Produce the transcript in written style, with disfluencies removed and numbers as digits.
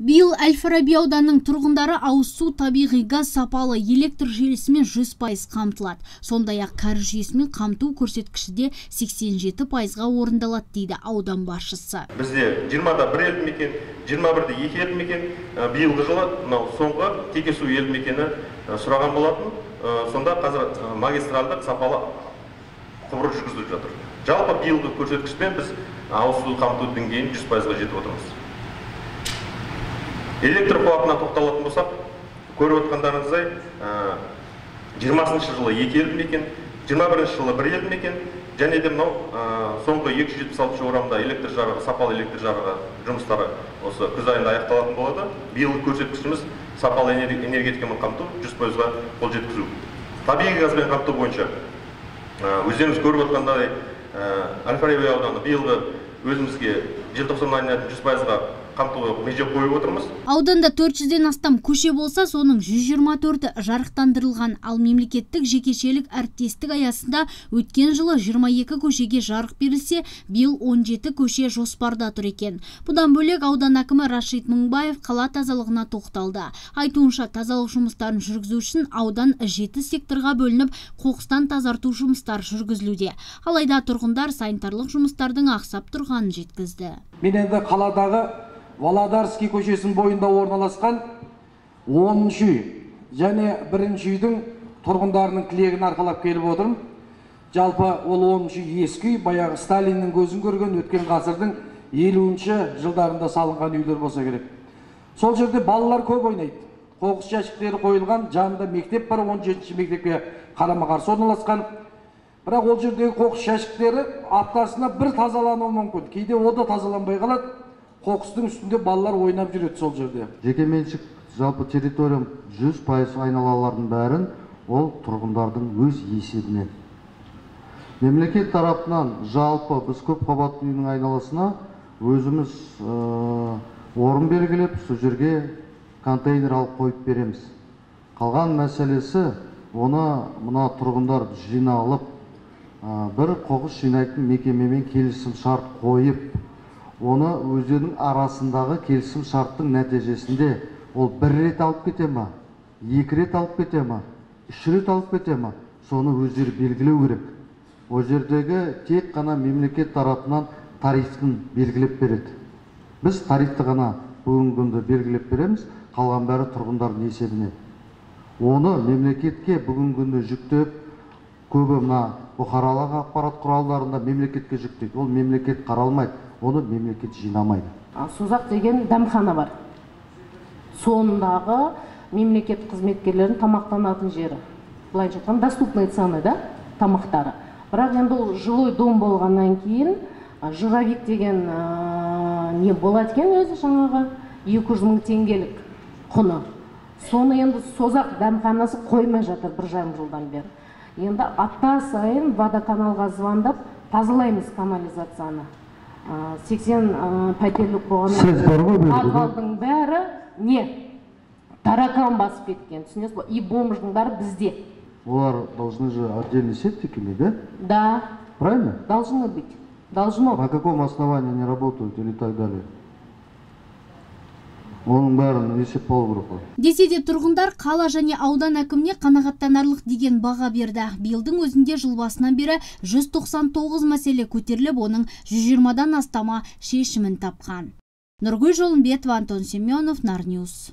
Биыл Әл-Фараби ауданының тұрғындары ауыз су, табиғи газ, сапалы электр желісімен 100% қамтылады. Сондай-ақ кәріз жүйесімен қамту көрсеткіші де 87%-ға орындалады дейді аудан басшысы. Бізде 20-да 1 елді мекен, 21-де 2 елді мекен, биылғы жылы соңғы Текесу елді мекені сұраған болатын. Сонда қазір магистральдық сапалы құбыр жүргізіліп жатыр. Жалпы биылғы көрсеткішпен біз ауыз су қамту деңгейін 100%-ға жетіп отырмыз. Электр қуатына тоқталатын болсақ, көріп отқандарыңыздай 20-шы жылы 2 елді мекен, 21-ші жылы 1 елді мекен, және де мынау соңғы 276 орамда электр жарығы, сапалы электр жарығы жұмыстары осы күз айында аяқталатын болады. Биылғы көрсеткішіміз сапалы энергетикамен қамту 100%-ға қол жеткізу. Табиғи газбен қамту бойынша өздеріңіз көріп отқандай Әл-Фараби ауданы биылғы өзімізге желтоқсан айына 100%-ға қамтуға меже қойып отырмыз. Ауданда 400-ден астам көше болса, соның 124-і жарықтандырылған, ал мемлекеттік жекешелік әріптестік аясында өткен жылы 22 көшеге жарық берілсе, биыл 17 көше жоспарда тұр екен. Бұдан бөлек аудан әкімі Рашид Мыңбаев қала тазалығына тоқталды. Айтуынша, тазалық жұмыстарын жүргізу үшін аудан 7 секторға бөлініп, қоқыстан тазарту жұмыстар жүргізілуде. Алайда тұрғындар санитарлық жұмыстардың ақсап тұрғанын жеткізді. Мен енді қаладағы Володарский көшесінің бойында орналасқан 10-ші және 1-ші үйдің тұрғындарының тілегін арқалап келіп отырмын. Жалпы ол 10-ші ескі үй, баяғы Сталиннің көзін көрген өткен ғасырдың 50-ші жылдарында салынған үйлер болса керек. Сол жерде балалар көп ойнайды. Қоқыс жәшіктері қойылған, жанында мектеп бар, 17-ші мектепке қарама-қарсы орналасқан. Бірақ ол жердегі қоқыс жәшіктері аптасына бір тазалануы мүмкін. Кейде о да тазаланбай қалады. Қоқыстың үстінде балалар ойнап жүреді сол жерде. Жекеменшік жалпы территориям 100% айналалардың бәрін ол тұрғындардың өз есебінен. Мемлекет тарапынан жалпы біз көп қабатты үйдің айналасына өзіміз орын белгілеп, сол жерге контейнер алып қойып береміз. Қалған мәселесі оны мына тұрғындар жиналып, бір қоқыс жинайтын мекемемен келісім шарт қойып, оны өздерінің арасындағы келісім шарттың нәтижесінде ол 1 рет алып кете ма, 2 рет алып кете ма, 3 рет алып кете ма, соны өздері белгілеу керек. О жердегі тек қана мемлекет тарапынан тарифін белгілеп береді. Біз тарифті ғана бүгінгі күнді белгілеп береміз, қалған бәрі тұрғындардың есебіне. Оны мемлекетке бүгінгі күнді жүктеп, көбі мына бұқаралық ақпарат құралдарында мемлекетке жүктейді. Ол мемлекет қаралмайды. Оны мемлекет жинамайды. Созақ деген дәмхана бар. Сондағы мемлекет қызметкерлерін тамақтанатын жері. Былайша айтқанда доступный цены да тамақтары. Бірақ енді ол жилой дом болғаннан кейін журавик деген не болады екен өзі жаңағы 200 мың теңгелік құны. Соны енді Созақ дәмханасы қоймай жатыр 1,5 жылдан бері. Енді апта сайын водоканалға звондап тазалаймыз канализацияны. 80 пәтерлік болған атқалдың бәрі не? Таракан басып кеткен. Түсінесіз бе? И бомждың бәрі бізде. Олар должны же отдельный септик иметь, да? Да. Правильно? Должны быть. Должно. На каком основании они работают или так далее? Оның бәрін есеп болу керек. Десе де тұрғындар қала және аудан әкіміне қанағаттанарлық деген баға берді. Биылдың өзінде жыл басынан бері 199 мәселе көтеріліп, оның 120-дан астамы шешімін тапқан. Нұргүл Жолымбетова, Антон Семенов, Нарньюс.